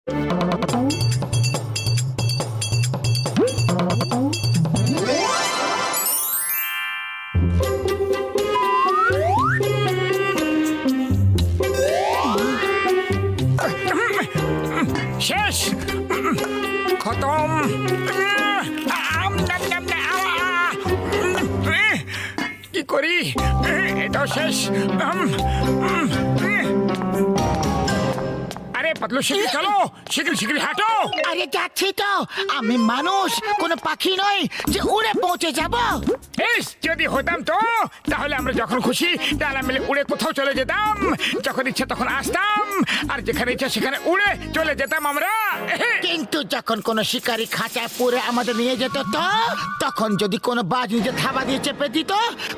শেষ, খতম। কি করি, এটাও শেষ। আরে পাতলু, শিগগির চলো, শিগগির হাঁটো। আরে যাচ্ছি তো, আমি মানুষ, কোনো পাখি নয় যে উড়ে পৌঁছে যাব। যদি হতাম তো তাহলে আমরা যখন খুশি ডানা মেলে উড়ে কোথাও চলে যেতাম, যখন ইচ্ছা তখন আসতাম, আর যেখানে ইচ্ছা সেখানে উড়ে চলে যেতাম আমরা। কিন্তু যখন কোনো শিকারী খাঁচায় পুরে আমাদের নিয়ে যেত তো, তখন যদি কোনো বাজ নিচে থাবা দিয়ে চেপে দিত,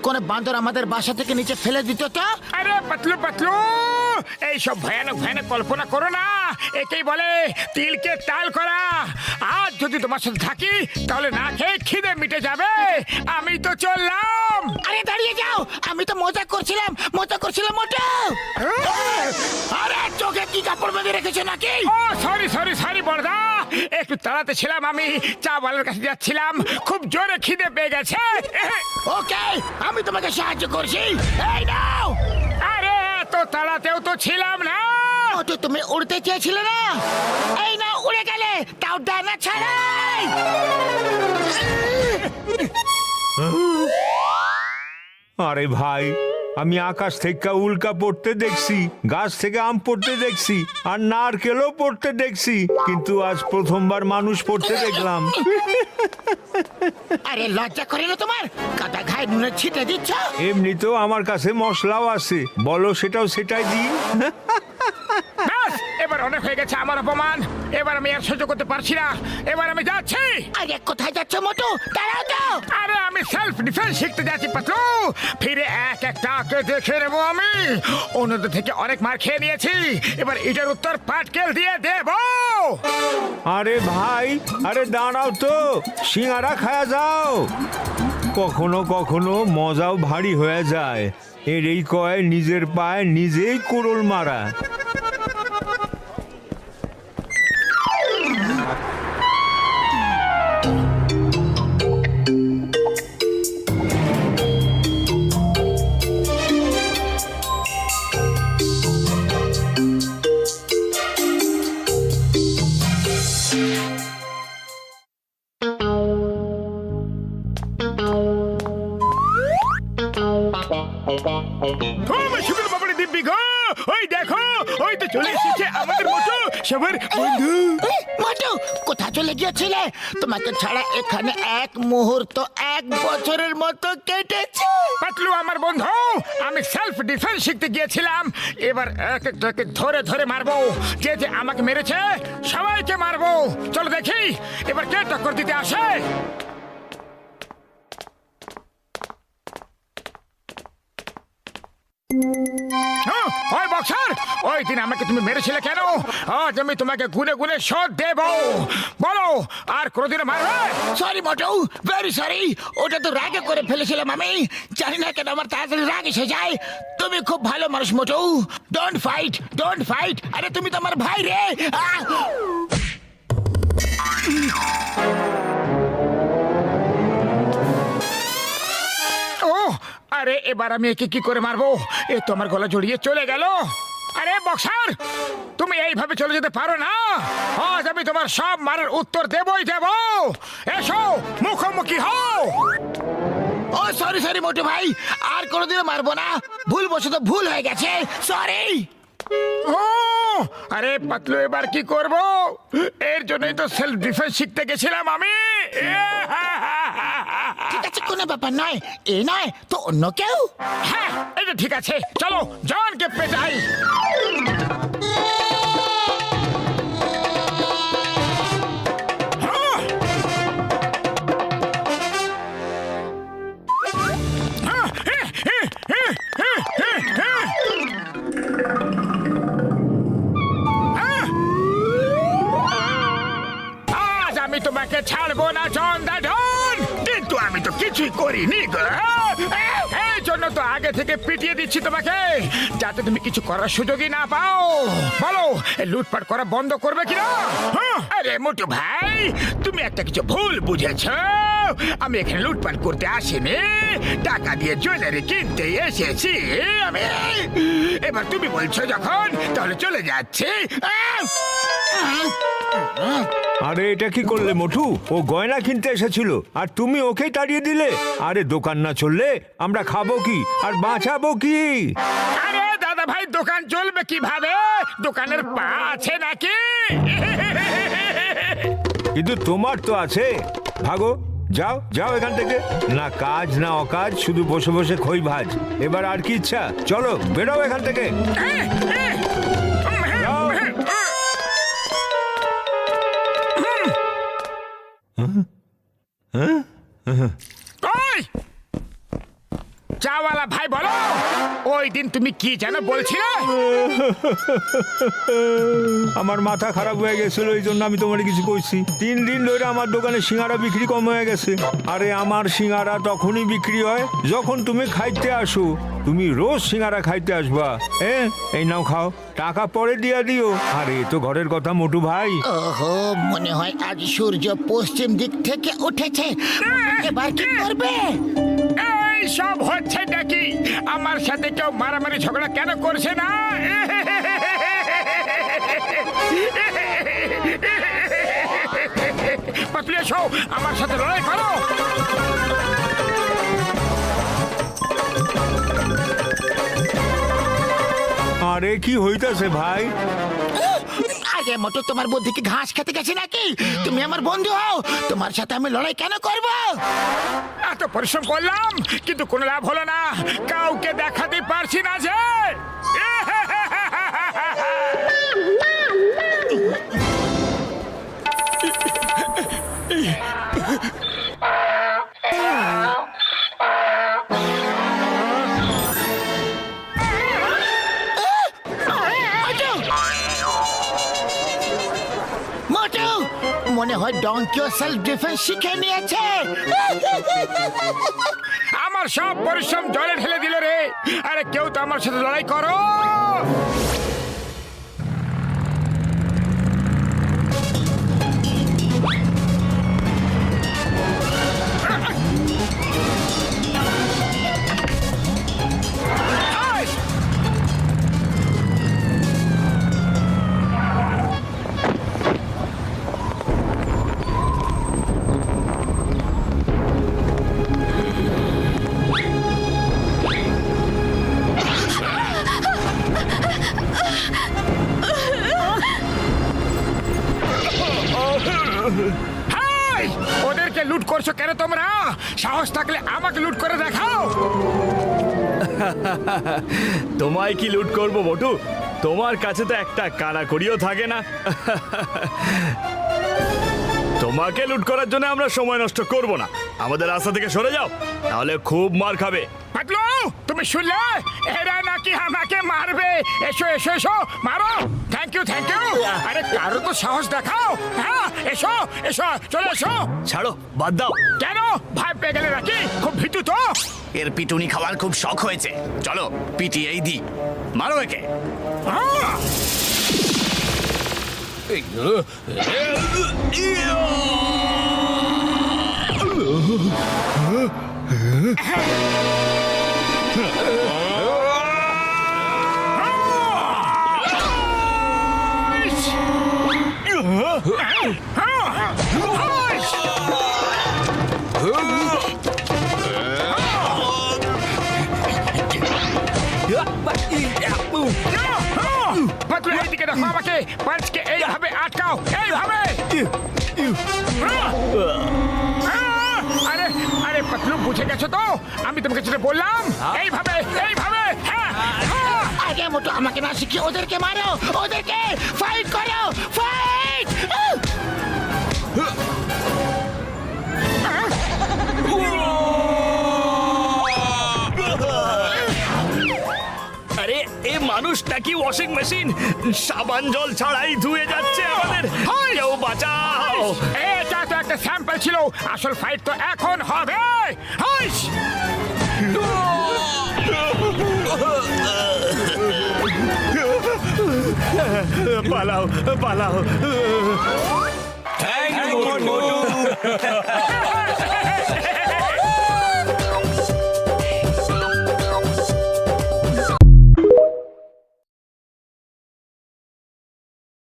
কোনো বান্দর আমাদের বাসা থেকে নিচে ফেলে দিত তো। আরে পাতলু, এইসব ভয়ানক কল্পনা করো না, একেই বলে তিলকে তাল করা। আজ যদি তোমার সাথে থাকি তাহলে না খেয়ে খিদে মিটে যাবে। আমি তো চললাম। আরে দাঁড়িয়ে যাও, আমি তো মজা করছিলাম মোটো। আরে চোখে কি কাপড় বেঁধে রেখেছো নাকি? ও সরি বড়দা, একটু তাড়াতে ছিলাম, আমি চা বালার কাছে যাচ্ছিলাম, খুব জোরে খিদে পেয়ে গেছে। ওকে, আমি তোমাকে সাহায্য করছি, এই নাও। আরে তো তাড়াতেও তো ছিলাম না। মোটো, তুমি উড়তে চেয়েছিলে না, এই নাও উড়ে গেলে, তাও ডানা ছাড়াই। আরে ভাই, আমি আকাশ থেকে উল্কা পড়তে দেখছি, গাছ থেকে আম পড়তে দেখছি, আর নারকেলও পড়তে দেখছি, কিন্তু আজ প্রথমবার মানুষ পড়তে দেখলাম। আরে লজ্জা করে না তোমার? কাটা ঘায়ে নুনের ছিটে দিচ্ছ। এমনিতেও আমার কাছে মশলাও আছে, বলো সেটাই দিই। ব্যাস, এবার অনেক হয়ে গেছে আমার অপমান। এবার আমি আর সহ্য করতে পারছি না, এবার আমি যাচ্ছি। আরে কোথায় যাচ্ছ মোটু? দাঁড়াও তো। আরে আমি সেলফ ডিফেন্স শিখতে যাচ্ছি পাতলু, ফিরে একটা দেখে নেবো আমি। অন্যদের থেকে অনেক মার খেয়ে নিয়েছি, এবার এটার উত্তর পাটকেল দিয়ে দেব। আরে ভাই, আরে দাঁড়াও তো, সিঙ্গারা খায়া যাও। কখনো কখনো মজাও ভারী হয়ে যায়, এরই কয় নিজের পায়ে নিজেই কোড়ল মারা। দিব্যি গো, ওই দেখো, ওই তো চলে এসেছে আমাদের মোটু, সবার বন্ধু। মোটু, কোথা চলে গিয়েছিলে? তোমাকে ছাড়া এখানে এক মুহূর্ত 1 বছরের মতো কেটেছে। পাতলু আমার বন্ধু, আমি সেলফ ডিফেন্স শিখতে গিয়েছিলাম, এবার এক ধরে মারবো। যে আমাকে মেরেছে সবাইকে মারবো। চলো দেখি এবার কে টক্কর দিতে আসে। ওই বক্সার, ওই দিন আমাকে তুমি মেরেছিলে কেন? আজ আমি তোমাকে গুনে শোধ দেব। বলো, আর কোনোদিনও মারবে? সরি মোটু, ভেরি সরি। ওটা তো রাগে করে ফেলেছিলাম আমি, জানি না কেন আমার তাড়াতাড়ি রাগ এসে যায়। তুমি খুব ভালো মানুষ মোটু, ডোন্ট ফাইট। আরে তুমি তো আমার ভাই রে। আরে এবার আমি একে কি করে মারবো? এ তো আমার গলা জড়িয়ে চলে গেল। আরে বক্সার, তুমি এইভাবে চলে যেতে পারো না। আজ আমি তোমার সব মারার উত্তর দেবই দেব। এসো, মুখোমুখি হও। ও সরি মোটু ভাই, আর কোনোদিনও মারবো না, ভুলবশত ভুল হয়ে গেছে, সরি। ও আরে পাতলু, এবার কি করব? এর জন্যই তো সেলফ ডিফেন্স শিখতে গেছিলাম আমি। ঠিক আছে, কোনো ব্যাপার নয়, এ নয় তো অন্য কেউ। হ্যাঁ, এটা ঠিক আছে, চলো জনকে পেটাই। আমি তোমাকে ছাড়বো না জন দা ডন, কিন্তু আমি তো কিছুই করিনি গো। এই জন্য তো আগে থেকে পিটিয়ে দিচ্ছি তোমাকে, যাতে তুমি কিছু করার সুযোগই না পাও। বলো, এই লুটপাট করা বন্ধ করবে কিনা? হ্যাঁ? আরে মোটু ভাই, তুমি একটা কিছু ভুল বুঝেছো। আমি এখানে লুটপাট করতে আসিনি, টাকা দিয়ে জুয়েলারি কিনতে এসেছি আমি। এবার তুমি বলছো যখন, তাহলে চলে যাচ্ছি। আরে এটা কি করলে মোটু? ও গয়না কিনতে এসেছিল আর তুমি ওকেই তাড়িয়ে দিলে। আরে দোকান না চললে আমরা খাবো কি আর বাঁচাবো কি? আরে দাদা ভাই, দোকান চলবে কিভাবে? দোকানের পা আছে নাকি? কিন্তু তোমার তো আছে। ভাগো, যাও যাও এখান থেকে। না কাজ না অকাজ, শুধু বসে বসে খই ভাজ। এবার আর কি ইচ্ছা? চলো বেরো এখান থেকে। যাও। ওই চাওয়ালা ভাই, বলো ওই দিন তুমি কি যেন বলছিলে? আমার মাথা খারাপ হয়ে গেছিল, এই জন্য আমি তোমার কিছু কইছি। 3 দিন ধরে আমার দোকানে সিঙ্গারা বিক্রি কম হয়ে গেছে। আরে আমার সিঙ্গারা তখনই বিক্রি হয় যখন তুমি খাইতে আসো। তুমি রোজ সিঙ্গারা খাইতে আসবা। এই নাও খাও, টাকা পরে দিয়া দিও। আরে তো ঘরের কথা মোটু ভাই। ওহো, মনে হয় আজ সূর্য পশ্চিম দিক থেকে উঠেছে। এবার কি করবে? এই সব হচ্ছে নাকি? আমার সাথে কেউ মারামারি ঝগড়া কেন করছে না? পাতলি এসো, আমার সাথে লড়াই করো। আরে কি হইতাছে ভাই? আগে মোটু, তোমার বুদ্ধি কি ঘাস খেতে গেছে নাকি? তুমি আমার বন্ধু হও, তোমার সাথে আমি লড়াই কেন করব? এত পরিশ্রম করলাম কিন্তু কোনো লাভ হলো না। কাউকে দেখাতে পারছি না যে। মোটু, মনে হয় ডঙ্কিও সেলফ ডিফেন্স শিখে নিয়েছে। আমার সব পরিশ্রম জলে ঢেলে দিল রে। আরে কেউ তো আমার সাথে লড়াই করো। হাই! ওদেরকে লুট করছো কেন তোমরা? সাহস থাকলে আমাকে লুট করে দেখাও। তোমায় কি লুট করব বটু? তোমার কাছে তো একটা কানাকড়িও থাকে না। তোমাকে লুট করার জন্য আমরা সময় নষ্ট করব না। আমাদের রাস্তা থেকে সরে যাও, তাহলে খুব মার খাবে। পাতলু, তুমি শুনলে? এরা নাকি আমাকে মারবে। এসো এসো এসো, মারো। Thank you thank you. আরে কারো তো সাহস দেখাও। হ্যাঁ, এসো এসো, চলে এসো। ছাড়ো, বাদ দাও। কেন ভয় পেয়ে গেলে নাকি? খুব ভীতু তো। এর পিটুনি খাওয়ার খুব শখ হয়েছে। চলো পিটিয়েই দি, মারো একে। আহ! পাতলু, এইদিকে দেখো আমাকে। পাঁচকে এইভাবে আটকাও, এইভাবে। আরে আরে পাতলু, বুঝে গেছো তো? আমি তোমাকে যেটা বললাম, এইভাবে এইভাবে। হ্যাঁ, আগে মোটু, আমাকে না শিখিয়ে ওদেরকে মারো, ওদেরকে ফাইট করো, ফাইট! আরে এ মানুষটা কি ওয়াশিং মেশিন? সাবান জল ছাড়াই ধুয়ে যাচ্ছে আমাদের। কেউ বাঁচাও! এটা তো একটা স্যাম্পল ছিল, আসল ফাইট তো এখন হবে। হাইস! পালাও পালাও থ্যাংক ইউ মোটু